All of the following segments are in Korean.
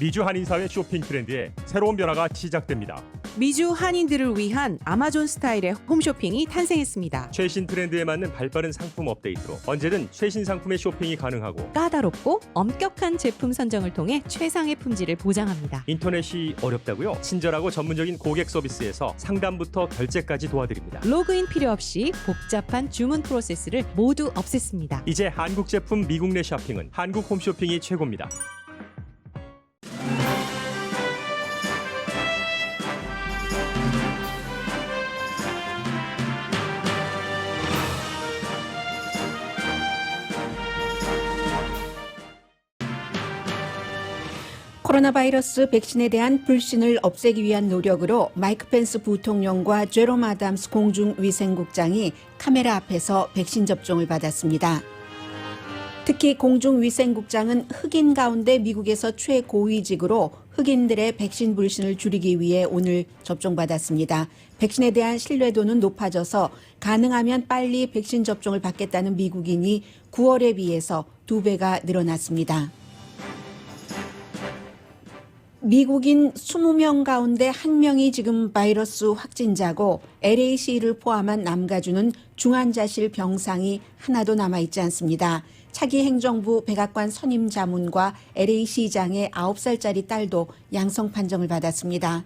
미주 한인사회 쇼핑 트렌드에 새로운 변화가 시작됩니다. 미주 한인들을 위한 아마존 스타일의 홈쇼핑이 탄생했습니다. 최신 트렌드에 맞는 발빠른 상품 업데이트로 언제든 최신 상품의 쇼핑이 가능하고 까다롭고 엄격한 제품 선정을 통해 최상의 품질을 보장합니다. 인터넷이 어렵다고요? 친절하고 전문적인 고객 서비스에서 상담부터 결제까지 도와드립니다. 로그인 필요 없이 복잡한 주문 프로세스를 모두 없앴습니다. 이제 한국 제품 미국 내 쇼핑은 한국 홈쇼핑이 최고입니다. 코로나 바이러스 백신에 대한 불신을 없애기 위한 노력으로 마이크 펜스 부통령과 제롬 아담스 공중위생국장이 카메라 앞에서 백신 접종을 받았습니다. 특히 공중위생국장은 흑인 가운데 미국에서 최고위직으로 흑인들의 백신 불신을 줄이기 위해 오늘 접종받았습니다. 백신에 대한 신뢰도는 높아져서 가능하면 빨리 백신 접종을 받겠다는 미국인이 9월에 비해서 2배가 늘어났습니다. 미국인 20명 가운데 1명이 지금 바이러스 확진자고 LAC를 포함한 남가주는 중환자실 병상이 하나도 남아있지 않습니다. 차기 행정부 백악관 선임 자문과 LA시장의 9살짜리 딸도 양성 판정을 받았습니다.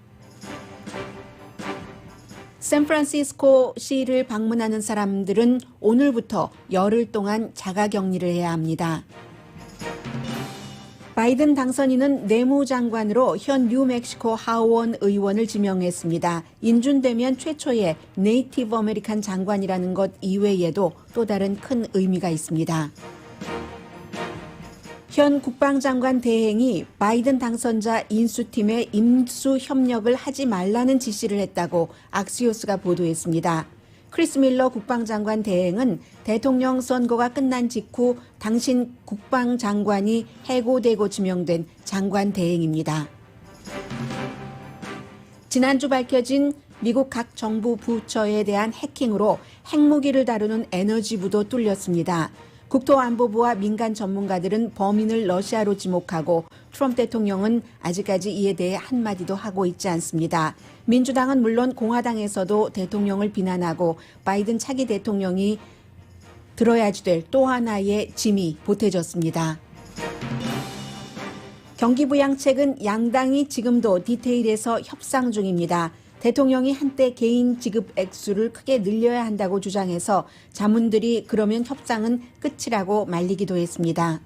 샌프란시스코 시를 방문하는 사람들은 오늘부터 열흘 동안 자가격리를 해야 합니다. 바이든 당선인은 내무장관으로 현 뉴멕시코 하원 의원을 지명했습니다. 인준되면 최초의 네이티브 아메리칸 장관이라는 것 이외에도 또 다른 큰 의미가 있습니다. 현 국방장관 대행이 바이든 당선자 인수팀에 임수 협력을 하지 말라는 지시를 했다고 악시오스가 보도했습니다. 크리스 밀러 국방장관 대행은 대통령 선거가 끝난 직후 당신 국방장관이 해고되고 지명된 장관 대행입니다. 지난주 밝혀진 미국 각 정부 부처에 대한 해킹으로 핵무기를 다루는 에너지부도 뚫렸습니다. 국토안보부와 민간 전문가들은 범인을 러시아로 지목하고 트럼프 대통령은 아직까지 이에 대해 한마디도 하고 있지 않습니다. 민주당은 물론 공화당에서도 대통령을 비난하고 바이든 차기 대통령이 들어야지 될 또 하나의 짐이 보태졌습니다. 경기부양책은 양당이 지금도 디테일에서 협상 중입니다. 대통령이 한때 개인 지급 액수를 크게 늘려야 한다고 주장해서 자문들이 그러면 협상은 끝이라고 말리기도 했습니다.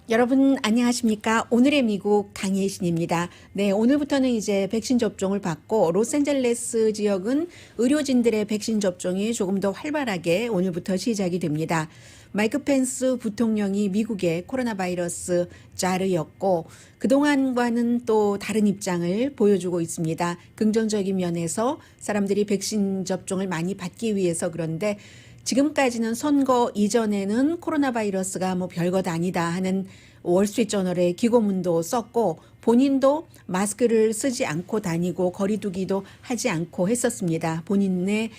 여러분 안녕하십니까? 오늘의 미국 강예신입니다. 네, 오늘부터는 이제 백신 접종을 받고 로스앤젤레스 지역은 의료진들의 백신 접종이 조금 더 활발하게 오늘부터 시작이 됩니다. 마이크 펜스 부통령이 미국의 코로나 바이러스 자르였고 그동안과는 또 다른 입장을 보여주고 있습니다. 긍정적인 면에서 사람들이 백신 접종을 많이 받기 위해서 그런데 지금까지는 선거 이전에는 코로나 바이러스가 뭐 별것 아니다 하는 월스트리트저널의 기고문도 썼고 본인도 마스크를 쓰지 않고 다니고 거리두기도 하지 않고 했었습니다. 본인의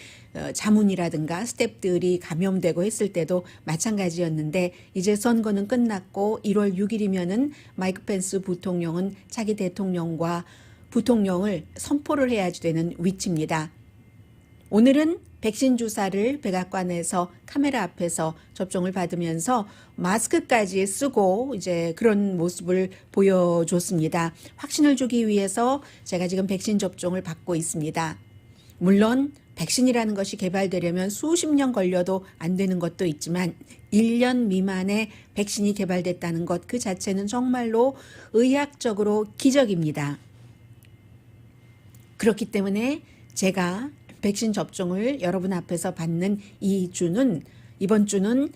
자문이라든가 스태프들이 감염되고 했을 때도 마찬가지였는데 이제 선거는 끝났고 1월 6일이면은 마이크 펜스 부통령은 차기 대통령과 부통령을 선포를 해야지 되는 위치입니다. 오늘은 백신 주사를 백악관에서 카메라 앞에서 접종을 받으면서 마스크까지 쓰고 이제 그런 모습을 보여줬습니다. 확신을 주기 위해서 제가 지금 백신 접종을 받고 있습니다. 물론 백신이라는 것이 개발되려면 수십 년 걸려도 안 되는 것도 있지만 1년 미만의 백신이 개발됐다는 것 그 자체는 정말로 의학적으로 기적입니다. 그렇기 때문에 제가 백신 접종을 여러분 앞에서 받는 이번 주는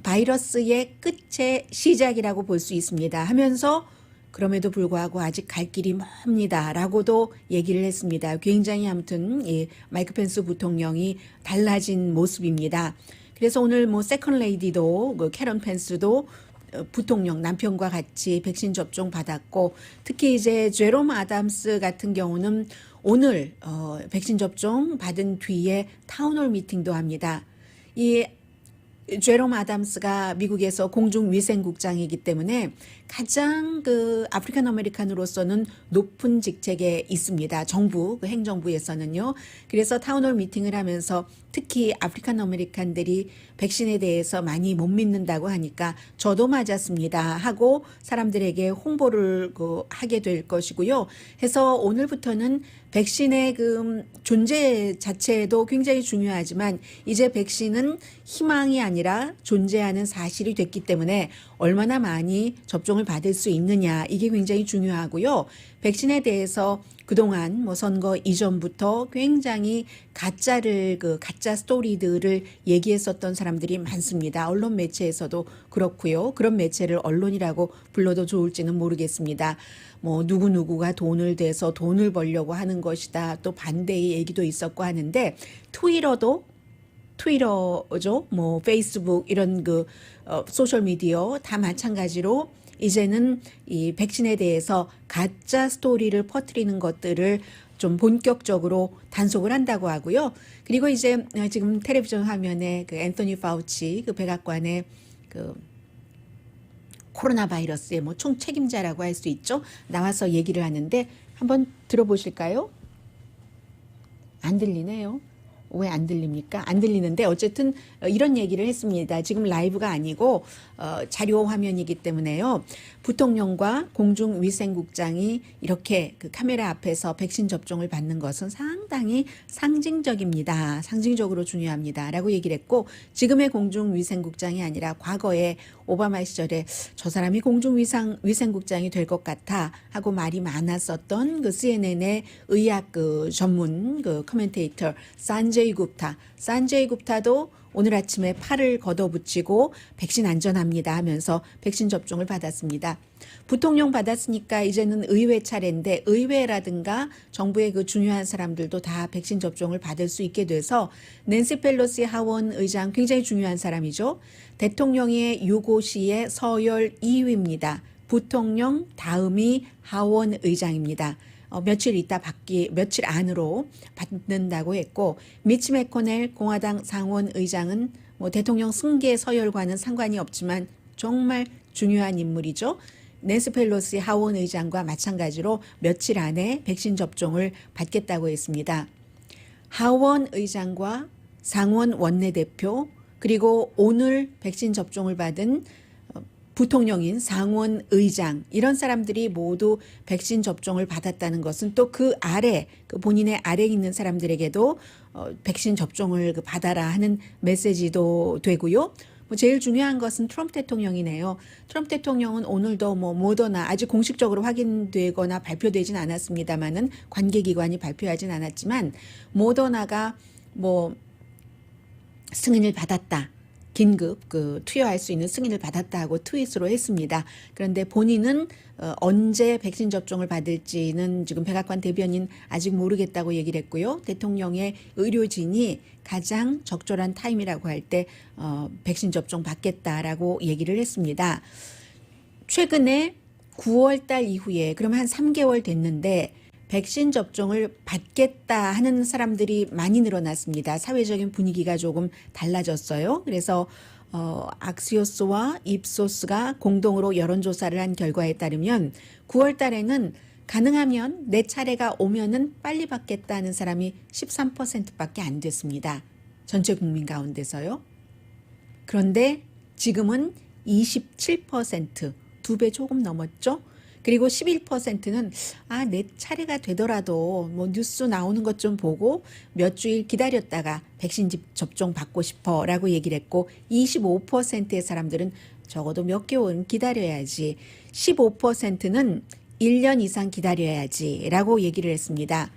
바이러스의 끝의 시작이라고 볼 수 있습니다. 하면서 그럼에도 불구하고 아직 갈 길이 멉니다. 라고도 얘기를 했습니다. 굉장히 아무튼 마이크 펜스 부통령이 달라진 모습입니다. 그래서 오늘 뭐 세컨 레이디도 캐런 펜스도 부통령 남편과 같이 백신 접종 받았고 특히 이제 제롬 아담스 같은 경우는 오늘 백신 접종 받은 뒤에 타운홀 미팅도 합니다. 이 제롬 아담스가 미국에서 공중위생국장이기 때문에 가장 그 아프리칸 아메리칸으로서는 높은 직책에 있습니다. 정부, 그 행정부에서는요. 그래서 타운홀 미팅을 하면서 특히 아프리칸 아메리칸들이 백신에 대해서 많이 못 믿는다고 하니까 저도 맞았습니다 하고 사람들에게 홍보를 하게 될 것이고요. 해서 오늘부터는 백신의 그 존재 자체도 굉장히 중요하지만 이제 백신은 희망이 아니라 존재하는 사실이 됐기 때문에 얼마나 많이 접종을 받을 수 있느냐 이게 굉장히 중요하고요. 백신에 대해서 그동안 뭐 선거 이전부터 굉장히 가짜 스토리들을 얘기했었던 사람들이 많습니다. 언론 매체에서도 그렇고요. 그런 매체를 언론이라고 불러도 좋을지는 모르겠습니다. 뭐 누구누구가 돈을 대서 돈을 벌려고 하는 것이다. 또 반대의 얘기도 있었고 하는데 트위터죠. 뭐 페이스북 이런 소셜 미디어 다 마찬가지로 이제는 이 백신에 대해서 가짜 스토리를 퍼뜨리는 것들을 좀 본격적으로 단속을 한다고 하고요. 그리고 이제 지금 텔레비전 화면에 그 앤서니 파우치 그 백악관의 그 코로나 바이러스의 뭐 총책임자라고 할 수 있죠. 나와서 얘기를 하는데 한번 들어보실까요? 안 들리네요. 왜 안 들립니까? 안 들리는데 어쨌든 이런 얘기를 했습니다. 지금 라이브가 아니고 자료 화면이기 때문에요. 부통령과 공중위생국장이 이렇게 그 카메라 앞에서 백신 접종을 받는 것은 상당히 상징적입니다. 상징적으로 중요합니다. 라고 얘기를 했고 지금의 공중위생국장이 아니라 과거에 오바마 시절에 저 사람이 공중위생국장이 될 것 같아 하고 말이 많았었던 그 CNN의 의학 전문 커멘테이터 산제이 굽타도 오늘 아침에 팔을 걷어붙이고 백신 안전합니다 하면서 백신 접종을 받았습니다. 부통령 받았으니까 이제는 의회 차례인데 의회라든가 정부의 그 중요한 사람들도 다 백신 접종을 받을 수 있게 돼서 낸시 펠로시 하원 의장 굉장히 중요한 사람이죠. 대통령의 유고시의 서열 2위입니다. 부통령 다음이 하원 의장입니다. 며칠 안으로 받는다고 했고 미치 매코넬 공화당 상원 의장은 뭐 대통령 승계 서열과는 상관이 없지만 정말 중요한 인물이죠. 낸시 펠로시 하원 의장과 마찬가지로 며칠 안에 백신 접종을 받겠다고 했습니다. 하원 의장과 상원 원내대표 그리고 오늘 백신 접종을 받은 부통령인 상원 의장 이런 사람들이 모두 백신 접종을 받았다는 것은 또 그 아래 본인의 아래에 있는 사람들에게도 백신 접종을 받아라 하는 메시지도 되고요. 뭐 제일 중요한 것은 트럼프 대통령이네요. 트럼프 대통령은 오늘도 뭐 모더나 아직 공식적으로 확인되거나 발표되진 않았습니다만은 관계기관이 발표하진 않았지만 모더나가 뭐 승인을 받았다. 긴급 투여할 수 있는 승인을 받았다 하고 트윗으로 했습니다. 그런데 본인은 언제 백신 접종을 받을지는 지금 백악관 대변인 아직 모르겠다고 얘기를 했고요. 대통령의 의료진이 가장 적절한 타임이라고 할 때 백신 접종 받겠다라고 얘기를 했습니다. 최근에 9월 달 이후에 그러면 한 3개월 됐는데 백신 접종을 받겠다 하는 사람들이 많이 늘어났습니다. 사회적인 분위기가 조금 달라졌어요. 그래서 악시오스와 입소스가 공동으로 여론조사를 한 결과에 따르면 9월 달에는 가능하면 내 차례가 오면은 빨리 받겠다는 사람이 13%밖에 안 됐습니다. 전체 국민 가운데서요. 그런데 지금은 27%, 2배 조금 넘었죠. 그리고 11%는 내 차례가 되더라도 뭐 뉴스 나오는 것 좀 보고 몇 주일 기다렸다가 백신 접종 받고 싶어라고 얘기를 했고 25%의 사람들은 적어도 몇 개월은 기다려야지 15%는 1년 이상 기다려야지라고 얘기를 했습니다.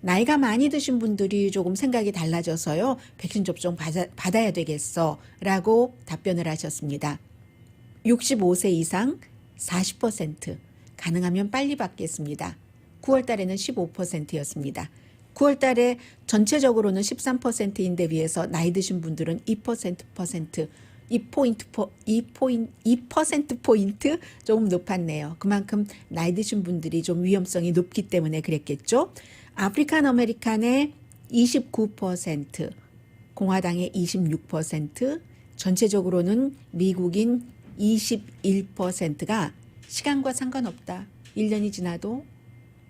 나이가 많이 드신 분들이 조금 생각이 달라져서요. 백신 접종 받아야 되겠어라고 답변을 하셨습니다. 65세 이상 40% 가능하면 빨리 받겠습니다. 9월 달에는 15%였습니다. 9월 달에 전체적으로는 13%인데 비해서 나이 드신 분들은 2%포인트 조금 높았네요. 그만큼 나이 드신 분들이 좀 위험성이 높기 때문에 그랬겠죠. 아프리칸 아메리칸의 29%, 공화당의 26%, 전체적으로는 미국인 21%가 시간과 상관없다. 1년이 지나도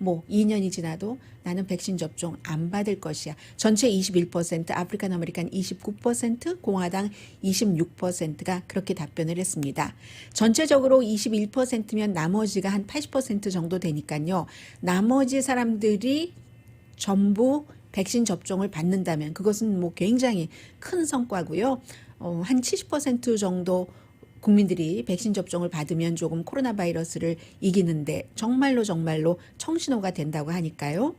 2년이 지나도 나는 백신 접종 안 받을 것이야. 전체 21%, 아프리칸 아메리칸 29%, 공화당 26%가 그렇게 답변을 했습니다. 전체적으로 21%면 나머지가 한 80% 정도 되니까요. 나머지 사람들이 전부 백신 접종을 받는다면 그것은 굉장히 큰 성과고요. 한 70% 정도 국민들이 백신 접종을 받으면 조금 코로나 바이러스를 이기는데 정말로 청신호가 된다고 하니까요.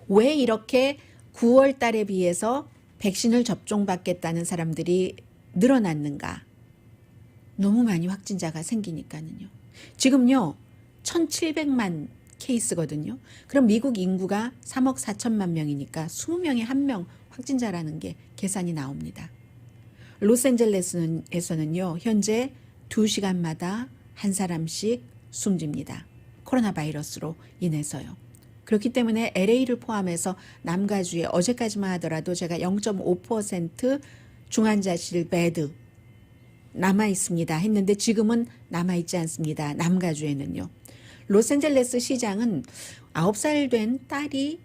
왜 이렇게 9월 달에 비해서 백신을 접종받겠다는 사람들이 늘어났는가? 너무 많이 확진자가 생기니까는요. 지금요, 1,700만 케이스거든요. 그럼 미국 인구가 3억 4천만 명이니까 20명에 1명 확진자라는 게 계산이 나옵니다. 로스앤젤레스에서는요, 현재 2시간마다 한 사람씩 숨집니다. 코로나 바이러스로 인해서요. 그렇기 때문에 LA를 포함해서 남가주에 어제까지만 하더라도 제가 0.5% 중환자실 베드 남아 있습니다 했는데 지금은 남아 있지 않습니다. 남가주에는요. 로스앤젤레스 시장은 9살 된 딸이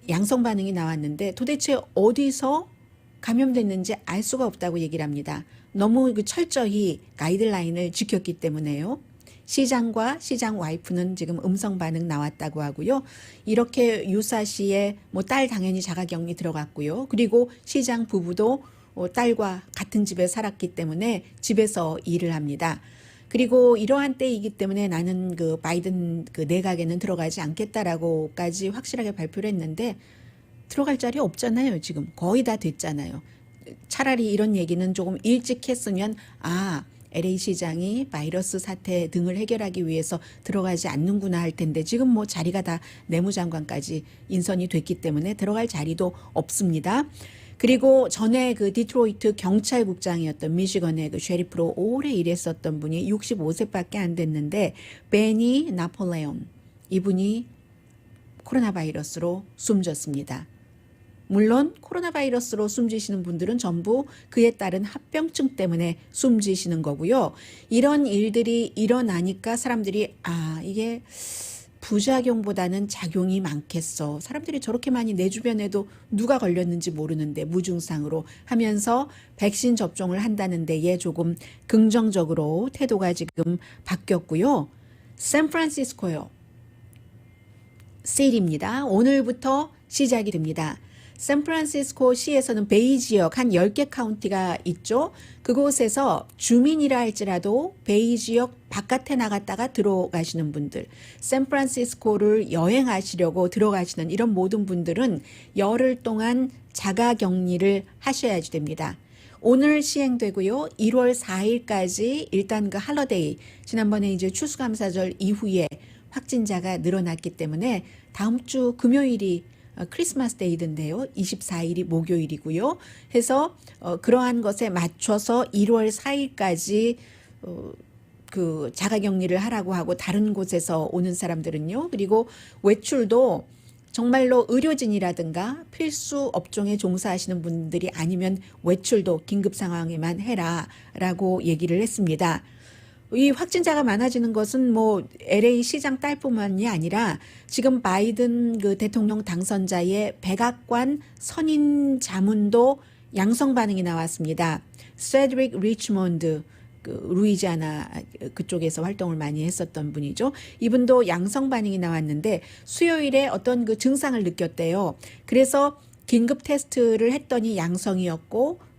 양성 반응이 나왔는데 도대체 어디서 감염됐는지 알 수가 없다고 얘기를 합니다. 너무 철저히 가이드라인을 지켰기 때문에요. 시장과 시장 와이프는 지금 음성 반응 나왔다고 하고요. 이렇게 유사시에 딸 당연히 자가격리 들어갔고요. 그리고 시장 부부도 딸과 같은 집에 살았기 때문에 집에서 일을 합니다. 그리고 이러한 때이기 때문에 나는 그 바이든 그 내각에는 들어가지 않겠다라고까지 확실하게 발표를 했는데 들어갈 자리 없잖아요. 지금 거의 다 됐잖아요. 차라리 이런 얘기는 조금 일찍 했으면 LA 시장이 바이러스 사태 등을 해결하기 위해서 들어가지 않는구나 할 텐데 지금 자리가 다 내무장관까지 인선이 됐기 때문에 들어갈 자리도 없습니다. 그리고 전에 그 디트로이트 경찰국장이었던 미시건의 그 셰리프로 오래 일했었던 분이 65세밖에 안 됐는데 베니 나폴레온 이분이 코로나 바이러스로 숨졌습니다. 물론 코로나 바이러스로 숨지시는 분들은 전부 그에 따른 합병증 때문에 숨지시는 거고요. 이런 일들이 일어나니까 사람들이 이게 부작용보다는 작용이 많겠어. 사람들이 저렇게 많이 내 주변에도 누가 걸렸는지 모르는데 무증상으로 하면서 백신 접종을 한다는 데에 조금 긍정적으로 태도가 지금 바뀌었고요. 샌프란시스코요. 세일입니다. 오늘부터 시작이 됩니다. 샌프란시스코 시에서는 베이 지역 한 10개 카운티가 있죠. 그곳에서 주민이라 할지라도 베이 지역 바깥에 나갔다가 들어가시는 분들, 샌프란시스코를 여행하시려고 들어가시는 이런 모든 분들은 열흘 동안 자가격리를 하셔야지 됩니다. 오늘 시행되고요. 1월 4일까지 일단 그 할러데이, 지난번에 이제 추수감사절 이후에 확진자가 늘어났기 때문에 다음 주 금요일이 크리스마스 데이던데요. 24일이 목요일이고요. 해서 그러한 것에 맞춰서 1월 4일까지 그 자가격리를 하라고 하고 다른 곳에서 오는 사람들은요. 그리고 외출도 정말로 의료진이라든가 필수 업종에 종사하시는 분들이 아니면 외출도 긴급 상황에만 해라라고 얘기를 했습니다. 이 확진자가 많아지는 것은 LA 시장 딸뿐만이 아니라 지금 바이든 그 대통령 당선자의 백악관 선임 자문도 양성 반응이 나왔습니다. 세드릭 리치몬드 그 루이지아나 그쪽에서 활동을 많이 했었던 분이죠. 이분도 양성 반응이 나왔는데 수요일에 어떤 그 증상을 느꼈대요. 그래서 긴급 테스트를 했더니 양성이었고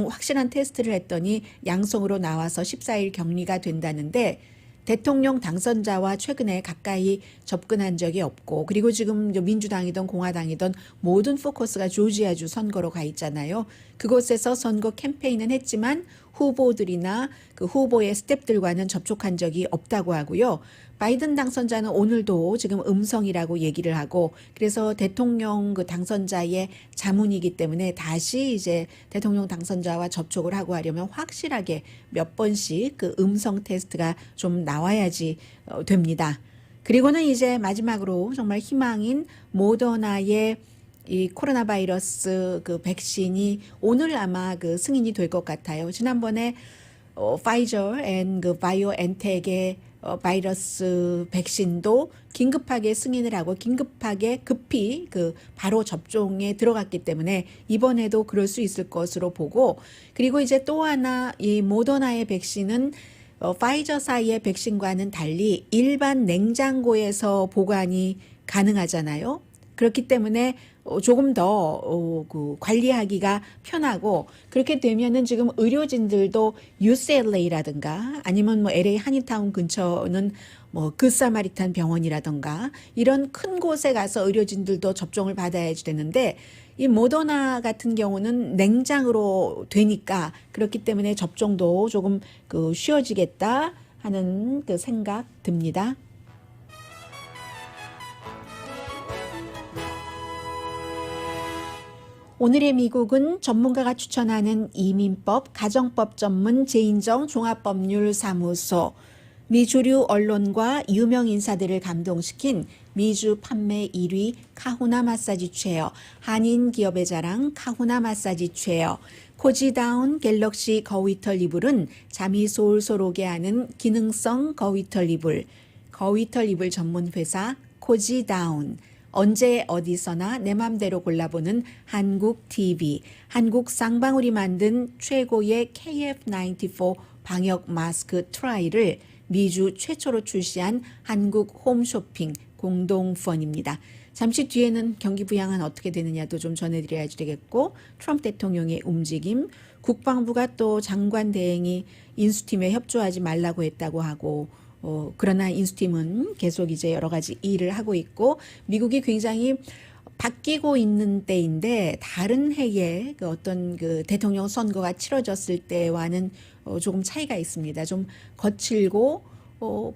확실한 테스트를 했더니 양성으로 나와서 14일 격리가 된다는데 대통령 당선자와 최근에 가까이 접근한 적이 없고 그리고 지금 민주당이든 공화당이든 모든 포커스가 조지아주 선거로 가 있잖아요. 그곳에서 선거 캠페인은 했지만 후보들이나 그 후보의 스태프들과는 접촉한 적이 없다고 하고요. 바이든 당선자는 오늘도 지금 음성이라고 얘기를 하고 그래서 대통령 그 당선자의 자문이기 때문에 다시 이제 대통령 당선자와 접촉을 하고 하려면 확실하게 몇 번씩 그 음성 테스트가 좀 나와야지 됩니다. 그리고는 이제 마지막으로 정말 희망인 모더나의 이 코로나 바이러스 그 백신이 오늘 아마 그 승인이 될 것 같아요. 지난번에 파이저 앤 그 바이오엔텍의 바이러스 백신도 긴급하게 승인을 하고 긴급하게 급히 그 바로 접종에 들어갔기 때문에 이번에도 그럴 수 있을 것으로 보고, 그리고 이제 또 하나 이 모더나의 백신은 파이저사의 백신과는 달리 일반 냉장고에서 보관이 가능하잖아요. 그렇기 때문에 조금 더 그 관리하기가 편하고, 그렇게 되면은 지금 의료진들도 UCLA라든가 아니면 뭐 LA 한인타운 근처는 뭐 굿사마리탄 병원이라든가 이런 큰 곳에 가서 의료진들도 접종을 받아야 되는데, 이 모더나 같은 경우는 냉장으로 되니까 그렇기 때문에 접종도 조금 그 쉬워지겠다 하는 그 생각 듭니다. 오늘의 미국은 전문가가 추천하는 이민법, 가정법 전문 제인정 종합법률사무소, 미주류 언론과 유명 인사들을 감동시킨 미주 판매 1위 카후나 마사지 체어, 한인 기업의 자랑 카후나 마사지 체어, 코지다운 갤럭시 거위털 이불은 잠이 솔솔 오게 하는 기능성 거위털 이불, 거위털 이불 전문 회사 코지다운, 언제 어디서나 내 맘대로 골라보는 한국 TV, 한국 쌍방울이 만든 최고의 KF94 방역 마스크 트라이를 미주 최초로 출시한 한국 홈쇼핑 공동후원입니다. 잠시 뒤에는 경기 부양은 어떻게 되느냐도 좀 전해드려야 되겠고, 트럼프 대통령의 움직임, 국방부가 또 장관 대행이 인수팀에 협조하지 말라고 했다고 하고, 그러나 인수팀은 계속 이제 여러 가지 일을 하고 있고, 미국이 굉장히 바뀌고 있는 때인데 다른 해에 그 어떤 그 대통령 선거가 치러졌을 때와는 조금 차이가 있습니다. 좀 거칠고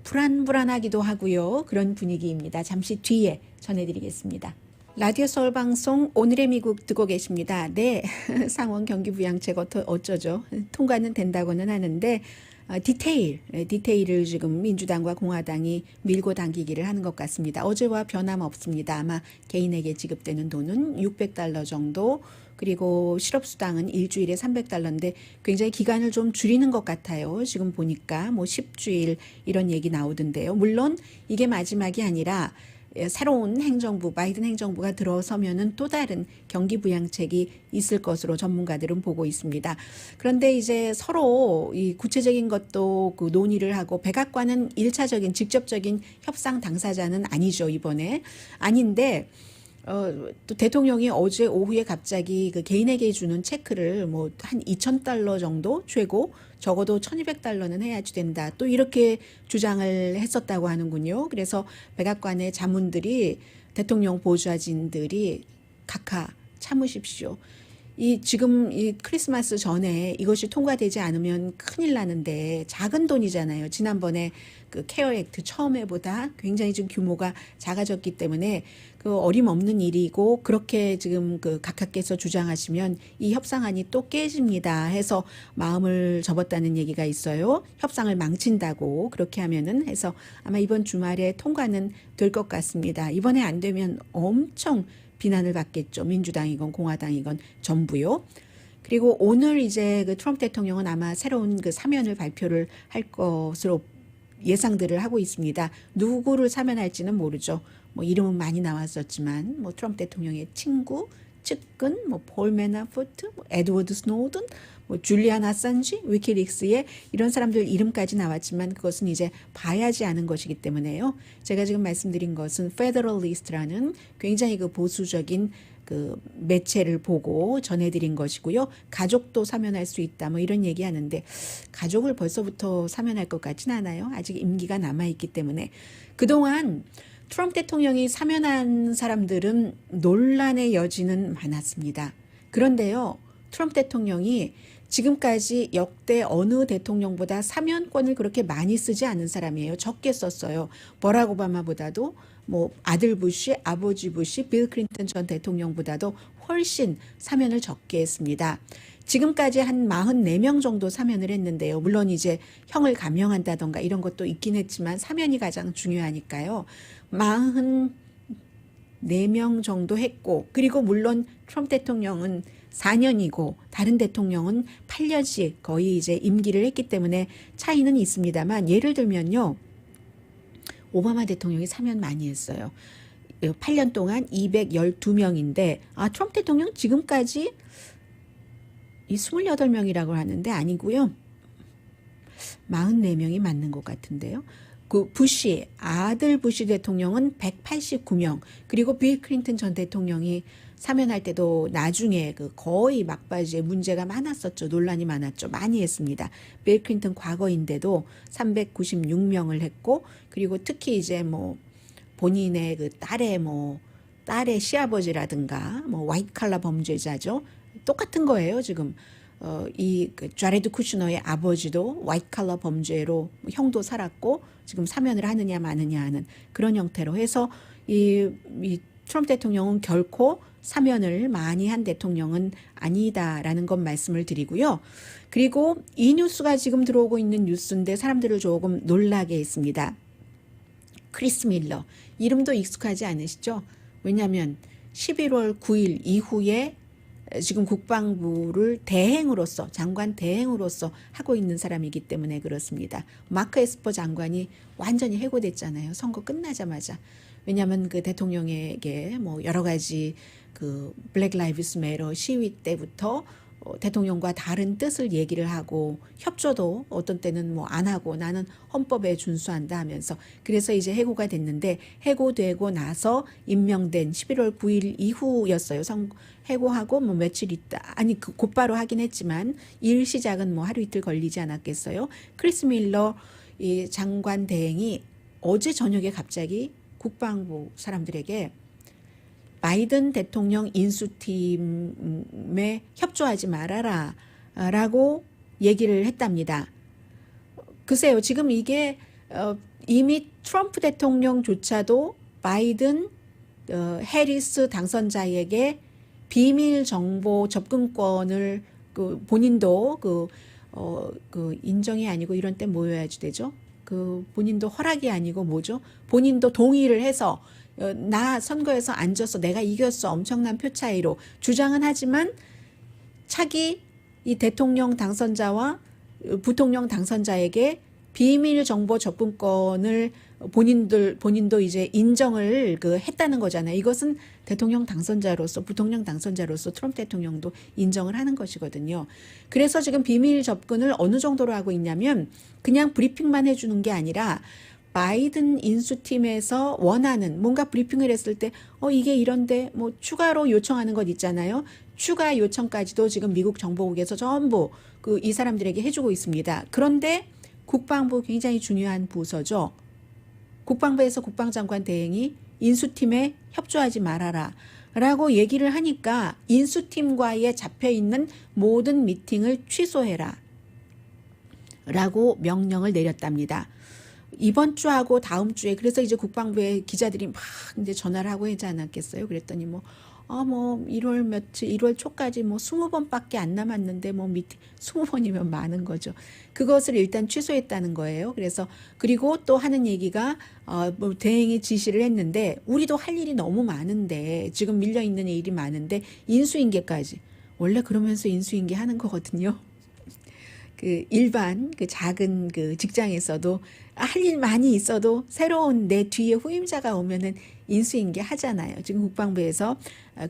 불안불안하기도 하고요. 그런 분위기입니다. 잠시 뒤에 전해드리겠습니다. 라디오 서울 방송 오늘의 미국 듣고 계십니다. 네, 상원 경기 부양책 어쩌죠? 통과는 된다고는 하는데 디테일을 지금 민주당과 공화당이 밀고 당기기를 하는 것 같습니다. 어제와 변함없습니다. 아마 개인에게 지급되는 돈은 $600 정도, 그리고 실업수당은 일주일에 $300인데 굉장히 기간을 좀 줄이는 것 같아요. 지금 보니까 뭐 10주일 이런 얘기 나오던데요. 물론 이게 마지막이 아니라 새로운 행정부, 바이든 행정부가 들어서면은 또 다른 경기 부양책이 있을 것으로 전문가들은 보고 있습니다. 그런데 이제 서로 이 구체적인 것도 그 논의를 하고, 백악관은 1차적인 직접적인 협상 당사자는 아니죠, 이번에. 아닌데 또 대통령이 어제 오후에 갑자기 그 개인에게 주는 체크를 뭐 한 $2,000 정도 최고, 적어도 $1,200는 해야지 된다, 또 이렇게 주장을 했었다고 하는군요. 그래서 백악관의 자문들이, 대통령 보좌진들이 각하 참으십시오. 지금 이 크리스마스 전에 이것이 통과되지 않으면 큰일 나는데, 작은 돈이잖아요. 지난번에 그 케어 액트 처음 해보다 굉장히 지금 규모가 작아졌기 때문에 그 어림없는 일이고, 그렇게 지금 그 각하께서 주장하시면 이 협상안이 또 깨집니다 해서 마음을 접었다는 얘기가 있어요. 협상을 망친다고 그렇게 하면은 해서 아마 이번 주말에 통과는 될 것 같습니다. 이번에 안 되면 엄청 비난을 받겠죠. 민주당이건 공화당이건 전부요. 그리고 오늘 이제 그 트럼프 대통령은 아마 새로운 그 사면을 발표를 할 것으로 예상들을 하고 있습니다. 누구를 사면할지는 모르죠. 뭐 이름은 많이 나왔었지만, 뭐 트럼프 대통령의 친구, 측근, 뭐 폴 매나포트, 뭐 에드워드 스노든, 뭐 줄리안 아산지, 위키릭스의 이런 사람들 이름까지 나왔지만 그것은 이제 봐야지 아는 것이기 때문에요. 제가 지금 말씀드린 것은 페더럴리스트라는 굉장히 그 보수적인 그 매체를 보고 전해드린 것이고요. 가족도 사면할 수 있다, 뭐 이런 얘기하는데 가족을 벌써부터 사면할 것 같지는 않아요. 아직 임기가 남아있기 때문에. 그동안 트럼프 대통령이 사면한 사람들은 논란의 여지는 많았습니다. 그런데요, 트럼프 대통령이 지금까지 역대 어느 대통령보다 사면권을 그렇게 많이 쓰지 않은 사람이에요. 적게 썼어요. 버락 오바마보다도, 뭐 아들 부시, 아버지 부시, 빌 클린턴 전 대통령보다도 훨씬 사면을 적게 했습니다. 지금까지 한 44명 정도 사면을 했는데요. 물론 이제 형을 감형한다던가 이런 것도 있긴 했지만 사면이 가장 중요하니까요. 4명 정도 했고, 그리고 물론 트럼프 대통령은 4년이고 다른 대통령은 8년씩 거의 이제 임기를 했기 때문에 차이는 있습니다만, 예를 들면요, 오바마 대통령이 사면 많이 했어요. 8년 동안 212명인데 트럼프 대통령 지금까지 이 28명이라고 하는데 아니고요. 44명이 맞는 것 같은데요. 그 부시, 아들 부시 대통령은 189명, 그리고 빌 클린턴 전 대통령이 사면할 때도 나중에 그 거의 막바지에 문제가 많았었죠. 논란이 많았죠. 많이 했습니다. 빌 클린턴 과거인데도 396명을 했고, 그리고 특히 이제 뭐 본인의 그 딸의 시아버지라든가 화이트 칼라 범죄자죠. 똑같은 거예요, 지금. 그 자레드 쿠슈너의 아버지도 화이트 칼라 범죄로 형도 살았고 지금 사면을 하느냐 마느냐 하는 그런 형태로 해서 이 트럼프 대통령은 결코 사면을 많이 한 대통령은 아니다라는 것 말씀을 드리고요. 그리고 이 뉴스가 지금 들어오고 있는 뉴스인데 사람들을 조금 놀라게 했습니다. 크리스 밀러, 이름도 익숙하지 않으시죠? 왜냐하면 11월 9일 이후에 지금 국방부를 대행으로서, 장관 대행으로서 하고 있는 사람이기 때문에 그렇습니다. 마크 에스퍼 장관이 완전히 해고됐잖아요. 선거 끝나자마자. 왜냐하면 그 대통령에게 뭐 여러 가지 그 블랙 라이브스 매터 시위 때부터 대통령과 다른 뜻을 얘기를 하고 협조도 어떤 때는 뭐 안 하고 나는 헌법에 준수한다 하면서, 그래서 이제 해고가 됐는데, 해고되고 나서 임명된 11월 9일 이후였어요. 해고하고 뭐 며칠 있다, 아니 곧바로 하긴 했지만 일 시작은 뭐 하루 이틀 걸리지 않았겠어요. 크리스 밀러 이 장관 대행이 어제 저녁에 갑자기 국방부 사람들에게 바이든 대통령 인수팀에 협조하지 말아라 라고 얘기를 했답니다. 글쎄요, 지금 이게 이미 트럼프 대통령조차도 바이든 해리스 당선자에게 비밀 정보 접근권을 그 본인도 그 인정이 아니고 이런 때 뭐여야지 되죠? 그 본인도 허락이 아니고 뭐죠? 본인도 동의를 해서 나 선거에서 안 졌어, 내가 이겼어, 엄청난 표 차이로 주장은 하지만 차기 이 대통령 당선자와 부통령 당선자에게 비밀 정보 접근권을 본인도 이제 인정을 했다는 거잖아요. 이것은 대통령 당선자로서, 부통령 당선자로서 트럼프 대통령도 인정을 하는 것이거든요. 그래서 지금 비밀 접근을 어느 정도로 하고 있냐면, 그냥 브리핑만 해주는 게 아니라 바이든 인수팀에서 원하는 뭔가 브리핑을 했을 때 이게 이런데 뭐 추가로 요청하는 것 있잖아요. 추가 요청까지도 지금 미국 정보국에서 전부 이 사람들에게 해주고 있습니다. 그런데 국방부, 굉장히 중요한 부서죠. 국방부에서 국방장관 대행이 인수팀에 협조하지 말아라 라고 얘기를 하니까 인수팀과의 잡혀있는 모든 미팅을 취소해라 라고 명령을 내렸답니다. 이번 주하고 다음 주에, 그래서 이제 국방부에 기자들이 막 이제 전화를 하고 하지 않았겠어요. 그랬더니 뭐 1월 초까지 뭐 20번밖에 안 남았는데 뭐 미팅 20번이면 많은 거죠. 그것을 일단 취소했다는 거예요. 그래서 그리고 또 하는 얘기가 뭐 대행이 지시를 했는데, 우리도 할 일이 너무 많은데, 지금 밀려 있는 일이 많은데 인수인계까지, 원래 그러면서 인수인계 하는 거거든요. 그 일반 그 작은 그 직장에서도 할 일 많이 있어도 새로운 내 뒤에 후임자가 오면은 인수인계 하잖아요. 지금 국방부에서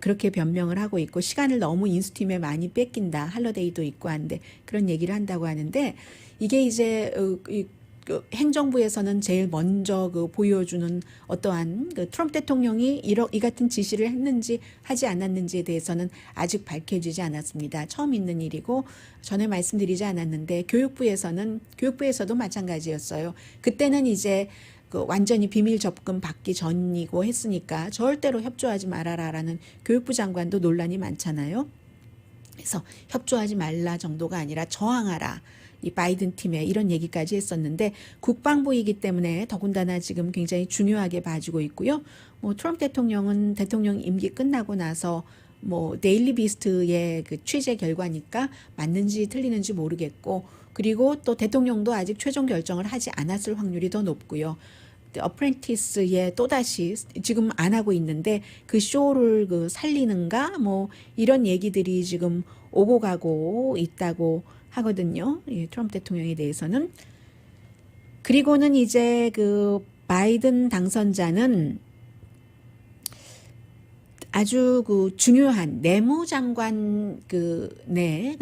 그렇게 변명을 하고 있고, 시간을 너무 인수팀에 많이 뺏긴다, 할러데이도 있고 한데 그런 얘기를 한다고 하는데, 이게 이제 행정부에서는 제일 먼저 보여주는 어떠한 트럼프 대통령이 이 같은 지시를 했는지 하지 않았는지에 대해서는 아직 밝혀지지 않았습니다. 처음 있는 일이고, 전에 말씀드리지 않았는데 교육부에서도 마찬가지였어요. 그때는 이제 완전히 비밀 접근 받기 전이고 했으니까 절대로 협조하지 말아라라는 교육부 장관도 논란이 많잖아요. 그래서 협조하지 말라 정도가 아니라 저항하라, 이 바이든 팀에, 이런 얘기까지 했었는데, 국방부이기 때문에 더군다나 지금 굉장히 중요하게 봐주고 있고요. 뭐 트럼프 대통령은 대통령 임기 끝나고 나서 뭐 데일리 비스트의 그 취재 결과니까 맞는지 틀리는지 모르겠고, 그리고 또 대통령도 아직 최종 결정을 하지 않았을 확률이 더 높고요. 어프렌티스에 또다시 지금 안 하고 있는데 그 쇼를 그 살리는가 뭐 이런 얘기들이 지금 오고 가고 있다고 하거든요. 예, 트럼프 대통령에 대해서는. 그리고는 이제 그 바이든 당선자는 아주 그 중요한 내무장관 그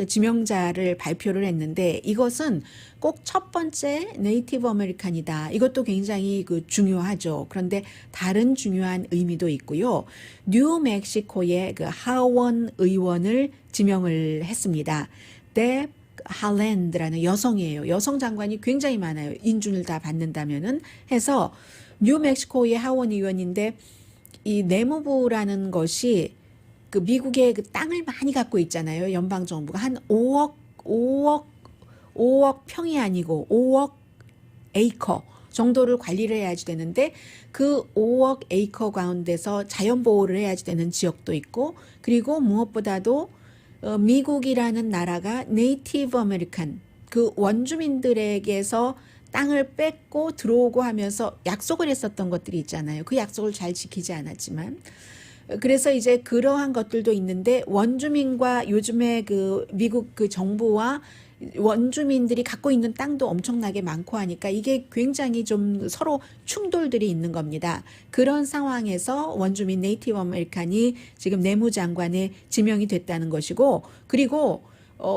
지명자를 발표를 했는데 이것은 꼭 첫 번째 네이티브 아메리칸이다. 이것도 굉장히 그 중요하죠. 그런데 다른 중요한 의미도 있고요. 뉴멕시코의 그 하원 의원을 지명을 했습니다. 뎁 할랜드라는 여성이에요. 여성 장관이 굉장히 많아요. 인준을 다 받는다면은 해서 뉴멕시코의 하원 의원인데 이 내무부라는 것이 그 미국의 그 땅을 많이 갖고 있잖아요. 연방 정부가 한 5억 평이 아니고 5억 에이커 정도를 관리를 해야지 되는데 그 5억 에이커 가운데서 자연 보호를 해야지 되는 지역도 있고 그리고 무엇보다도 미국이라는 나라가 네이티브 아메리칸 그 원주민들에게서 땅을 뺏고 들어오고 하면서 약속을 했었던 것들이 있잖아요. 그 약속을 잘 지키지 않았지만 그래서 이제 그러한 것들도 있는데 원주민과 요즘에 그 미국 그 정부와 원주민들이 갖고 있는 땅도 엄청나게 많고 하니까 이게 굉장히 좀 서로 충돌들이 있는 겁니다. 그런 상황에서 원주민 네이티브 아메리칸이 지금 내무장관에 지명이 됐다는 것이고 그리고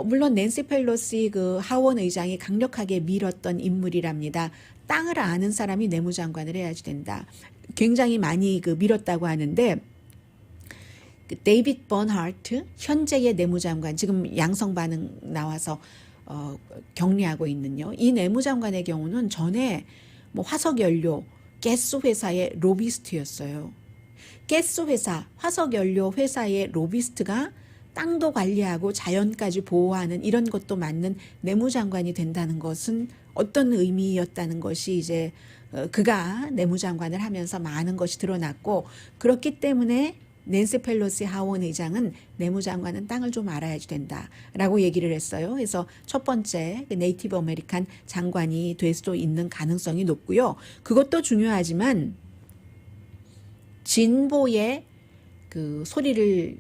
물론 낸시 펠로시 그 하원 의장이 강력하게 밀었던 인물이랍니다. 땅을 아는 사람이 내무장관을 해야지 된다. 굉장히 많이 그 밀었다고 하는데 그 데이빗 번하트 현재의 내무장관 지금 양성 반응 나와서 격리하고 있는요. 이 내무장관의 경우는 전에 뭐 화석연료 가스 회사의 로비스트였어요. 가스 회사, 화석연료 회사의 로비스트가 땅도 관리하고 자연까지 보호하는 이런 것도 맞는 내무장관이 된다는 것은 어떤 의미였다는 것이 이제 그가 내무장관을 하면서 많은 것이 드러났고 그렇기 때문에 낸시 펠로시 하원 의장은 내무장관은 땅을 좀 알아야지 된다라고 얘기를 했어요. 그래서 첫 번째 네이티브 아메리칸 장관이 될 수도 있는 가능성이 높고요. 그것도 중요하지만 진보의 그 소리를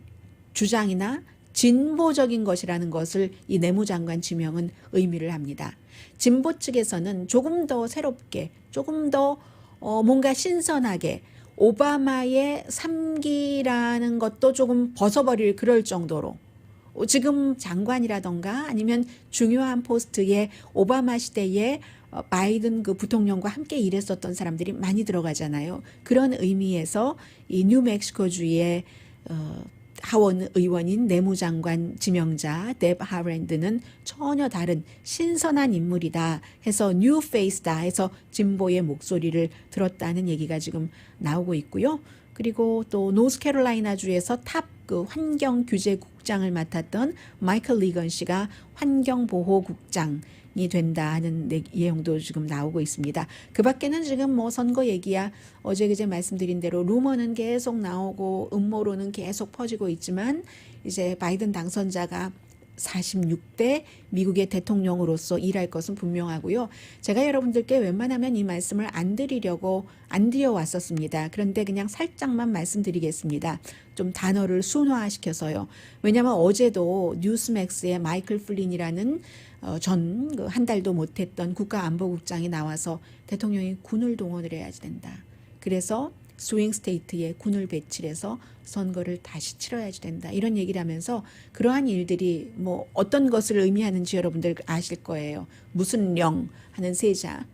주장이나 진보적인 것이라는 것을 이 내무장관 지명은 의미를 합니다. 진보 측에서는 조금 더 새롭게, 조금 더 뭔가 신선하게 오바마의 3기라는 것도 조금 벗어버릴 그럴 정도로 지금 장관이라던가 아니면 중요한 포스트에 오바마 시대에 바이든 그 부통령과 함께 일했었던 사람들이 많이 들어가잖아요. 그런 의미에서 이 뉴멕시코주의 하원 의원인 내무장관 지명자 뎁 하랜드는 전혀 다른 신선한 인물이다 해서 뉴 페이스다 해서 진보의 목소리를 들었다는 얘기가 지금 나오고 있고요. 그리고 또 노스캐롤라이나 주에서 탑 그 환경 규제 국장을 맡았던 마이클 리건 씨가 환경 보호 국장이 된다 하는 내용도 지금 나오고 있습니다. 그 밖에는 지금 뭐 선거 얘기야 어제 그제 말씀드린 대로 루머는 계속 나오고 음모론은 계속 퍼지고 있지만 이제 바이든 당선자가 46대 미국의 대통령으로서 일할 것은 분명하고요. 제가 여러분들께 웬만하면 이 말씀을 안 드려왔었습니다. 그런데 그냥 살짝만 말씀드리겠습니다. 좀 단어를 순화시켜서요. 왜냐하면 어제도 뉴스맥스의 마이클 플린이라는 전 한 달도 못했던 국가안보국장이 나와서 대통령이 군을 동원을 해야지 된다. 그래서 스윙 스테이트에 군을 배치해서 선거를 다시 치러야지 된다. 이런 얘기를 하면서 그러한 일들이 뭐 어떤 것을 의미하는지 여러분들 아실 거예요. 무슨 령 하는 세자.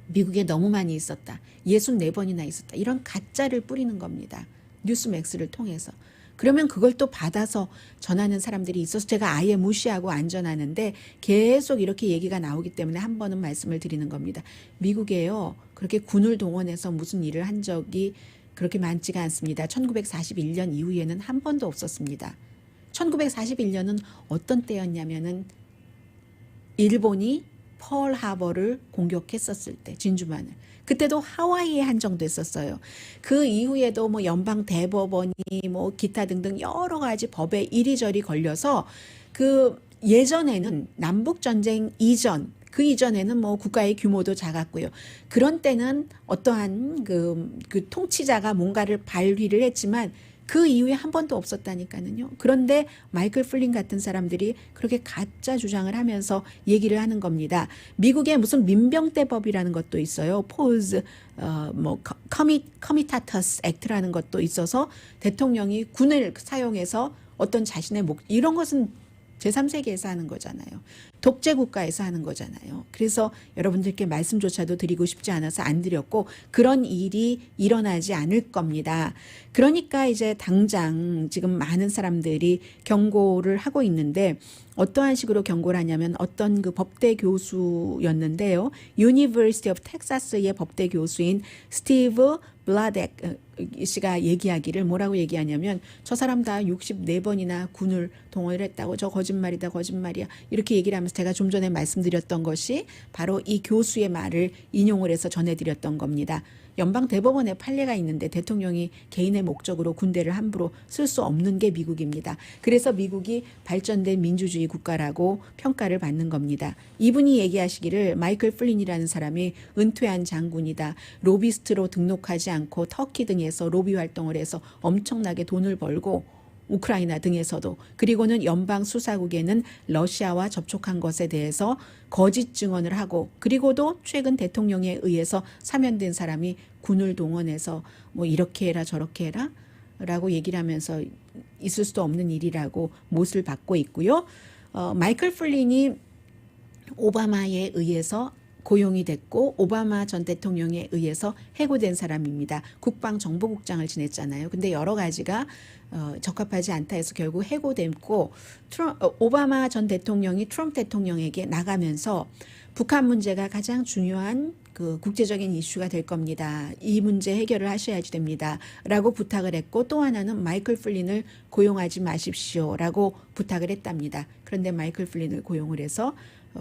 미국에 너무 많이 있었다. 64번이나 있었다. 이런 가짜를 뿌리는 겁니다. 뉴스맥스를 통해서. 그러면 그걸 또 받아서 전하는 사람들이 있어서 제가 아예 무시하고 안전하는데 계속 이렇게 얘기가 나오기 때문에 한 번은 말씀을 드리는 겁니다. 미국에요. 그렇게 군을 동원해서 무슨 일을 한 적이 그렇게 많지가 않습니다. 1941년 이후에는 한 번도 없었습니다. 1941년은 어떤 때였냐면은 일본이 펄하버를 공격했었을 때 진주만을. 그때도 하와이에 한정됐었어요. 그 이후에도 뭐 연방 대법원이 뭐 기타 등등 여러 가지 법에 이리저리 걸려서 그 예전에는 남북 전쟁 이전 그 이전에는 뭐 국가의 규모도 작았고요. 그런 때는 어떠한 그 통치자가 뭔가를 발휘를 했지만 그 이후에 한 번도 없었다니까요. 그런데 마이클 플린 같은 사람들이 그렇게 가짜 주장을 하면서 얘기를 하는 겁니다. 미국에 무슨 민병대법이라는 것도 있어요. 포즈 뭐 커미타터스 액트라는 것도 있어서 대통령이 군을 사용해서 어떤 자신의 이런 것은 제3세계에서 하는 거잖아요. 독재국가에서 하는 거잖아요. 그래서 여러분들께 말씀조차도 드리고 싶지 않아서 안 드렸고 그런 일이 일어나지 않을 겁니다. 그러니까 이제 당장 지금 많은 사람들이 경고를 하고 있는데 어떠한 식으로 경고를 하냐면 어떤 그 법대 교수였는데요. University of Texas의 법대 교수인 스티브 블라덱 씨가 얘기하기를 뭐라고 얘기하냐면 저 사람 다 64번이나 군을 동원을 했다고 저 거짓말이다 거짓말이야 이렇게 얘기를 하면서 제가 좀 전에 말씀드렸던 것이 바로 이 교수의 말을 인용을 해서 전해드렸던 겁니다. 연방 대법원에 판례가 있는데 대통령이 개인의 목적으로 군대를 함부로 쓸 수 없는 게 미국입니다. 그래서 미국이 발전된 민주주의 국가라고 평가를 받는 겁니다. 이분이 얘기하시기를 마이클 플린이라는 사람이 은퇴한 장군이다. 로비스트로 등록하지 않고 터키 등에서 로비 활동을 해서 엄청나게 돈을 벌고 우크라이나 등에서도 그리고는 연방 수사국에는 러시아와 접촉한 것에 대해서 거짓 증언을 하고 그리고도 최근 대통령에 의해서 사면된 사람이 군을 동원해서 뭐 이렇게 해라 저렇게 해라 라고 얘기를 하면서 있을 수도 없는 일이라고 못을 받고 있고요. 마이클 플린이 오바마에 의해서 고용이 됐고 오바마 전 대통령에 의해서 해고된 사람입니다. 국방정보국장을 지냈잖아요. 근데 여러 가지가 적합하지 않다 해서 결국 해고됐고 오바마 전 대통령이 트럼프 대통령에게 나가면서 북한 문제가 가장 중요한 그 국제적인 이슈가 될 겁니다. 이 문제 해결을 하셔야지 됩니다. 라고 부탁을 했고 또 하나는 마이클 플린을 고용하지 마십시오. 라고 부탁을 했답니다. 그런데 마이클 플린을 고용을 해서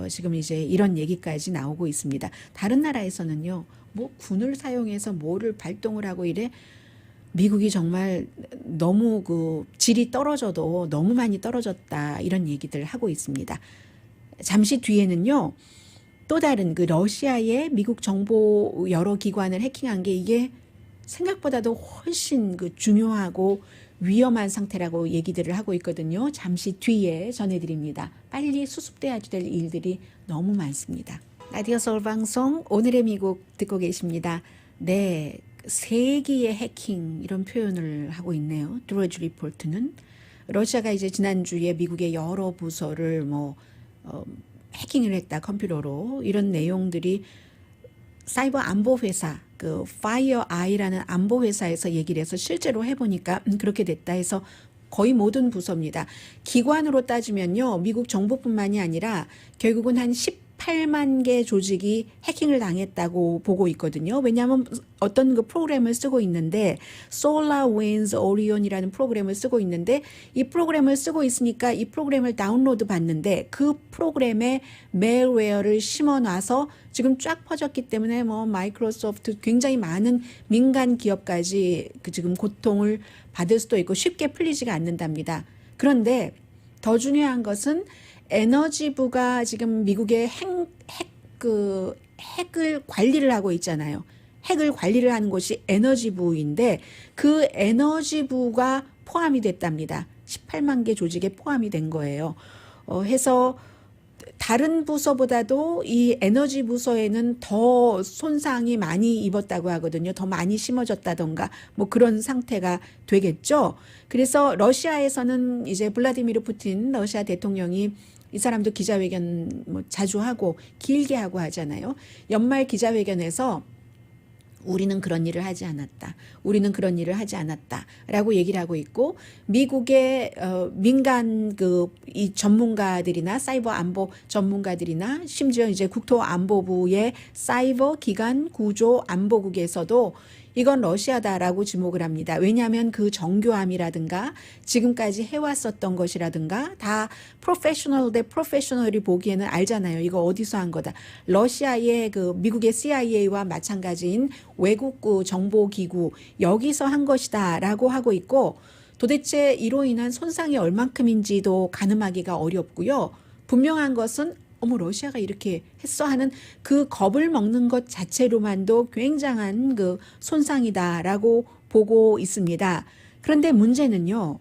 지금 이제 이런 얘기까지 나오고 있습니다. 다른 나라에서는요, 뭐 군을 사용해서 뭐를 발동을 하고 이래 미국이 정말 너무 그 질이 떨어져도 너무 많이 떨어졌다 이런 얘기들 하고 있습니다. 잠시 뒤에는요, 또 다른 그 러시아의 미국 정보 여러 기관을 해킹한 게 이게 생각보다도 훨씬 그 중요하고 위험한 상태라고 얘기들을 하고 있거든요. 잠시 뒤에 전해드립니다. 빨리 수습돼야 될 일들이 너무 많습니다. 라디오 서울 방송 오늘의 미국 듣고 계십니다. 네, 세기의 해킹 이런 표현을 하고 있네요. 드로즈 리포트는 러시아가 이제 지난주에 미국의 여러 부서를 해킹을 했다 컴퓨터로 이런 내용들이 사이버 안보 회사 그 파이어아이라는 안보 회사에서 얘기를 해서 실제로 해보니까 그렇게 됐다 해서 거의 모든 부서입니다. 기관으로 따지면요, 미국 정부뿐만이 아니라 결국은 한 18만 개 조직이 해킹을 당했다고 보고 있거든요. 왜냐하면 어떤 그 프로그램을 쓰고 있는데 SolarWinds Orion이라는 프로그램을 쓰고 있는데 이 프로그램을 쓰고 있으니까 이 프로그램을 다운로드 받는데 그 프로그램에 멜웨어를 심어놔서 지금 쫙 퍼졌기 때문에 뭐 마이크로소프트 굉장히 많은 민간 기업까지 그 지금 고통을 받을 수도 있고 쉽게 풀리지가 않는답니다. 그런데 더 중요한 것은 에너지부가 지금 미국의 핵을 관리를 하고 있잖아요. 핵을 관리를 하는 곳이 에너지부인데 그 에너지부가 포함이 됐답니다. 18만 개 조직에 포함이 된 거예요. 해서 다른 부서보다도 이 에너지 부서에는 더 손상이 많이 입었다고 하거든요. 더 많이 심어졌다던가 뭐 그런 상태가 되겠죠. 그래서 러시아에서는 이제 블라디미르 푸틴 러시아 대통령이 이 사람도 기자회견 뭐 자주 하고 길게 하고 하잖아요. 연말 기자회견에서 우리는 그런 일을 하지 않았다. 우리는 그런 일을 하지 않았다. 라고 얘기를 하고 있고 미국의 민간 이 전문가들이나 사이버 안보 전문가들이나 심지어 이제 국토안보부의 사이버 기간 구조 안보국에서도 이건 러시아다라고 지목을 합니다. 왜냐하면 그 정교함이라든가 지금까지 해왔었던 것이라든가 다 프로페셔널 대 프로페셔널이 보기에는 알잖아요. 이거 어디서 한 거다. 러시아의 그 미국의 CIA와 마찬가지인 외국 정보기구 여기서 한 것이다라고 하고 있고 도대체 이로 인한 손상이 얼만큼인지도 가늠하기가 어렵고요. 분명한 것은 어머 러시아가 이렇게 했어 하는 그 겁을 먹는 것 자체로만도 굉장한 그 손상이다라고 보고 있습니다. 그런데 문제는요.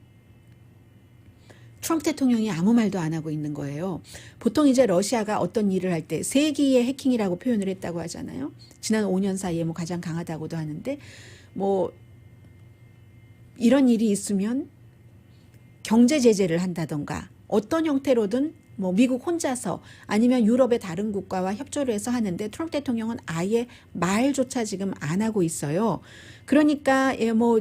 트럼프 대통령이 아무 말도 안 하고 있는 거예요. 보통 이제 러시아가 어떤 일을 할 때 세기의 해킹이라고 표현을 했다고 하잖아요. 지난 5년 사이에 뭐 가장 강하다고도 하는데 뭐 이런 일이 있으면 경제 제재를 한다던가 어떤 형태로든 뭐 미국 혼자서 아니면 유럽의 다른 국가와 협조를 해서 하는데 트럼프 대통령은 아예 말조차 지금 안 하고 있어요. 그러니까 뭐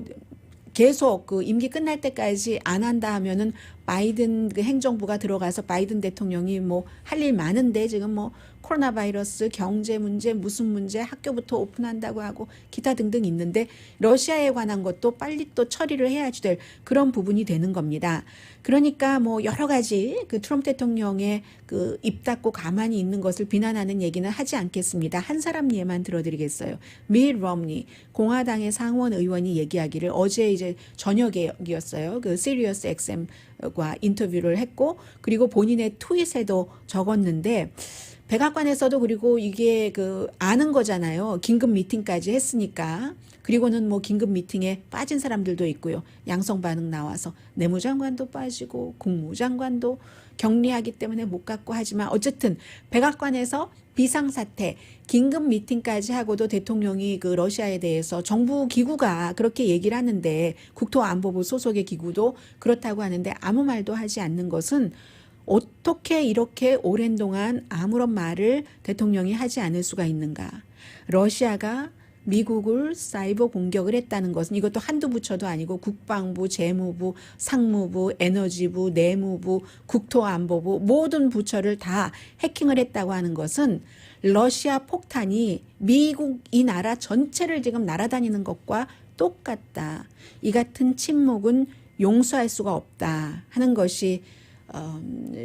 계속 그 임기 끝날 때까지 안 한다 하면은 바이든 그 행정부가 들어가서 바이든 대통령이 뭐 할 일 많은데 지금 뭐 코로나 바이러스, 경제 문제, 무슨 문제, 학교부터 오픈한다고 하고 기타 등등 있는데 러시아에 관한 것도 빨리 또 처리를 해야지 될 그런 부분이 되는 겁니다. 그러니까 뭐 여러 가지 그 트럼프 대통령의 그 입 닫고 가만히 있는 것을 비난하는 얘기는 하지 않겠습니다. 한 사람 예만 들어드리겠어요. 밋 romney 공화당의 상원 의원이 얘기하기를 어제 이제 저녁이었어요. 그 시리어스 XM과 인터뷰를 했고 그리고 본인의 트윗에도 적었는데 백악관에서도 그리고 이게 그 아는 거잖아요. 긴급 미팅까지 했으니까. 그리고는 뭐 긴급 미팅에 빠진 사람들도 있고요. 양성 반응 나와서 내무장관도 빠지고 국무장관도 격리하기 때문에 못 갔고 하지만 어쨌든 백악관에서 비상사태, 긴급 미팅까지 하고도 대통령이 그 러시아에 대해서 정부 기구가 그렇게 얘기를 하는데 국토안보부 소속의 기구도 그렇다고 하는데 아무 말도 하지 않는 것은 어떻게 이렇게 오랜 동안 아무런 말을 대통령이 하지 않을 수가 있는가. 러시아가 미국을 사이버 공격을 했다는 것은 이것도 한두 부처도 아니고 국방부, 재무부, 상무부, 에너지부, 내무부, 국토안보부 모든 부처를 다 해킹을 했다고 하는 것은 러시아 폭탄이 미국 이 나라 전체를 지금 날아다니는 것과 똑같다. 이 같은 침묵은 용서할 수가 없다 하는 것이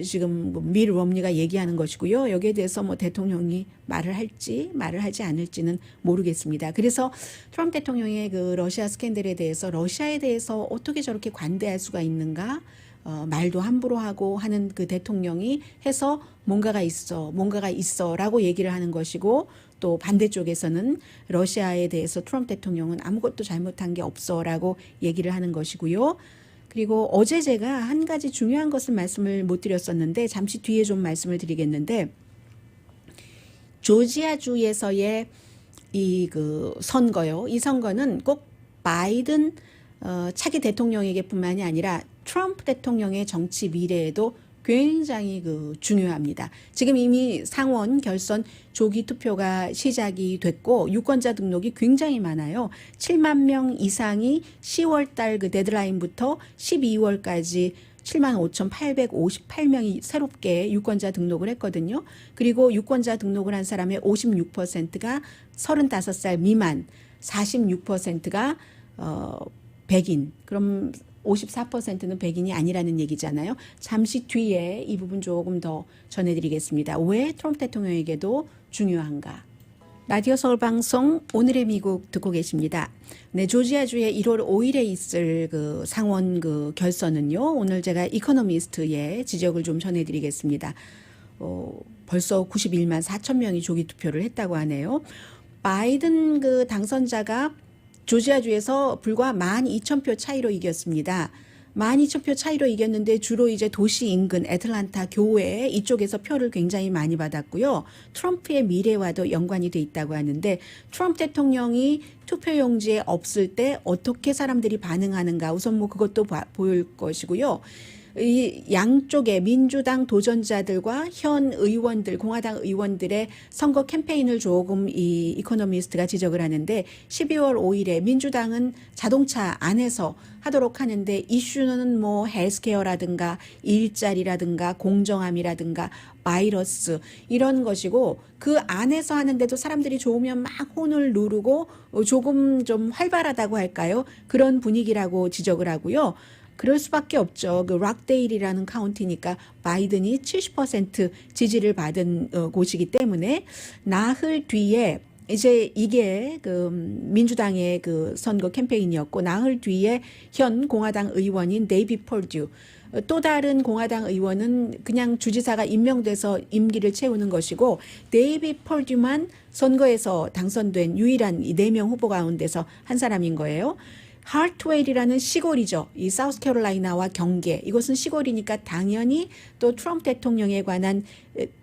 지금 밋 romney가 얘기하는 것이고요. 여기에 대해서 뭐 대통령이 말을 할지 말을 하지 않을지는 모르겠습니다. 그래서 트럼프 대통령의 그 러시아 스캔들에 대해서 러시아에 대해서 어떻게 저렇게 관대할 수가 있는가? 말도 함부로 하고 하는 그 대통령이 해서 뭔가가 있어라고 얘기를 하는 것이고 또 반대쪽에서는 러시아에 대해서 트럼프 대통령은 아무것도 잘못한 게 없어라고 얘기를 하는 것이고요. 그리고 어제 제가 한 가지 중요한 것을 말씀을 못 드렸었는데 잠시 뒤에 좀 말씀을 드리겠는데 조지아주에서의 이 그 선거요. 이 선거는 꼭 바이든 차기 대통령에게뿐만이 아니라 트럼프 대통령의 정치 미래에도 굉장히 그 중요합니다. 지금 이미 상원 결선 조기 투표가 시작이 됐고 유권자 등록이 굉장히 많아요. 7만 명 이상이 10월 달 그 데드라인부터 12월까지 75,858명이 새롭게 유권자 등록을 했거든요. 그리고 유권자 등록을 한 사람의 56%가 35살 미만, 46%가 백인. 그럼 54%는 백인이 아니라는 얘기잖아요. 잠시 뒤에 이 부분 조금 더 전해드리겠습니다. 왜 트럼프 대통령에게도 중요한가? 라디오 서울 방송 오늘의 미국 듣고 계십니다. 네, 조지아주에 1월 5일에 있을 그 상원 그 결선은요. 오늘 제가 이코노미스트의 지적을 좀 전해드리겠습니다. 벌써 91만 4천 명이 조기 투표를 했다고 하네요. 바이든 그 당선자가 조지아주에서 불과 12,000표 차이로 이겼습니다. 12,000표 차이로 이겼는데 주로 이제 도시 인근 애틀란타 교외 이쪽에서 표를 굉장히 많이 받았고요. 트럼프의 미래와도 연관이 돼 있다고 하는데 트럼프 대통령이 투표용지에 없을 때 어떻게 사람들이 반응하는가 우선 뭐 그것도 보일 것이고요. 이 양쪽의 민주당 도전자들과 현 의원들, 공화당 의원들의 선거 캠페인을 조금 이 이코노미스트가 지적을 하는데 12월 5일에 민주당은 자동차 안에서 하도록 하는데 이슈는 뭐 헬스케어라든가 일자리라든가 공정함이라든가 바이러스 이런 것이고 그 안에서 하는데도 사람들이 좋으면 막 혼을 누르고 조금 좀 활발하다고 할까요? 그런 분위기라고 지적을 하고요. 그럴 수밖에 없죠. 그 락데일이라는 카운티니까 바이든이 70% 지지를 받은 곳이기 때문에 나흘 뒤에 이제 이게 그 민주당의 그 선거 캠페인이었고 나흘 뒤에 현 공화당 의원인 데이비 펄듀 또 다른 공화당 의원은 그냥 주지사가 임명돼서 임기를 채우는 것이고 데이빗 펄듀만 선거에서 당선된 유일한 이 4명 후보 가운데서 한 사람인 거예요. 하트웨일이라는 시골이죠. 이 사우스캐롤라이나와 경계. 이것은 시골이니까 당연히 또 트럼프 대통령에 관한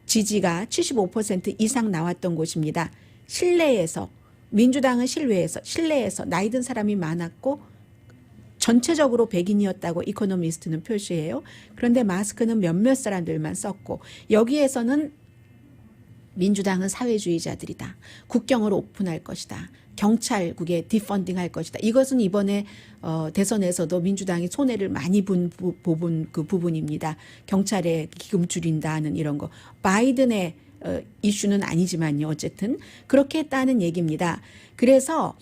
지지가 75% 이상 나왔던 곳입니다. 실내에서 민주당은 실내에서 나이 든 사람이 많았고 전체적으로 백인이었다고 이코노미스트는 표시해요. 그런데 마스크는 몇몇 사람들만 썼고 여기에서는 민주당은 사회주의자들이다. 국경을 오픈할 것이다. 경찰국에 디펀딩할 것이다. 이것은 이번에 대선에서도 민주당이 손해를 많이 본 부분입니다. 경찰에 기금 줄인다는 이런 거. 바이든의 이슈는 아니지만요. 어쨌든 그렇게 했다는 얘기입니다. 그래서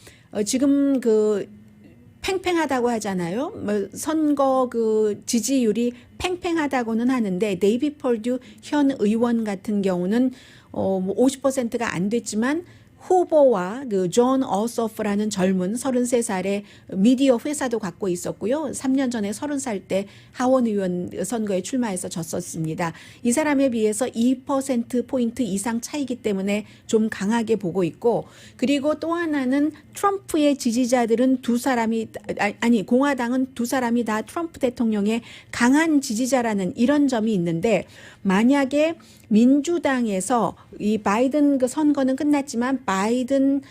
지금 팽팽하다고 하잖아요. 선거 지지율이 팽팽하다고는 하는데 데이빗 펄듀 현 의원 같은 경우는 50%가 안 됐지만 후보와 존 어서프라는 젊은 33살의 미디어 회사도 갖고 있었고요. 3년 전에 30살 때 하원 의원 선거에 출마해서 졌었습니다. 이 사람에 비해서 2%포인트 이상 차이기 때문에 좀 강하게 보고 있고 그리고 또 하나는 트럼프의 지지자들은 공화당은 두 사람이 다 트럼프 대통령의 강한 지지자라는 이런 점이 있는데 만약에 민주당에서 이 바이든 선거는 끝났지만 바이든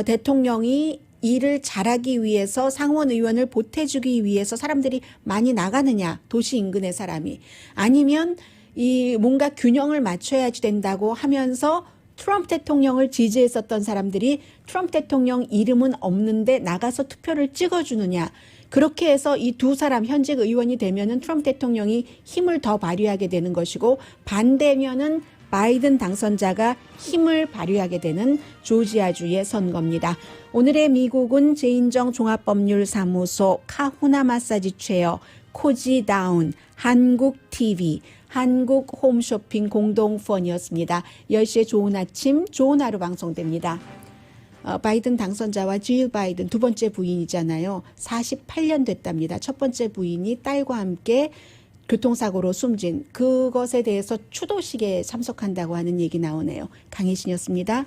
대통령이 일을 잘하기 위해서 상원 의원을 보태주기 위해서 사람들이 많이 나가느냐 도시 인근의 사람이 아니면 이 뭔가 균형을 맞춰야지 된다고 하면서 트럼프 대통령을 지지했었던 사람들이 트럼프 대통령 이름은 없는데 나가서 투표를 찍어주느냐. 그렇게 해서 이 두 사람 현직 의원이 되면은 트럼프 대통령이 힘을 더 발휘하게 되는 것이고 반대면은 바이든 당선자가 힘을 발휘하게 되는 조지아주의 선거입니다. 오늘의 미국은 제인정 종합법률사무소, 카후나 마사지 체어, 코지다운, 한국TV, 한국 홈쇼핑 공동 후원이었습니다. 10시에 좋은 아침, 좋은 하루 방송됩니다. 바이든 당선자와 질 바이든 두 번째 부인이잖아요. 48년 됐답니다. 첫 번째 부인이 딸과 함께 교통사고로 숨진 그것에 대해서 추도식에 참석한다고 하는 얘기 나오네요. 강혜신이었습니다.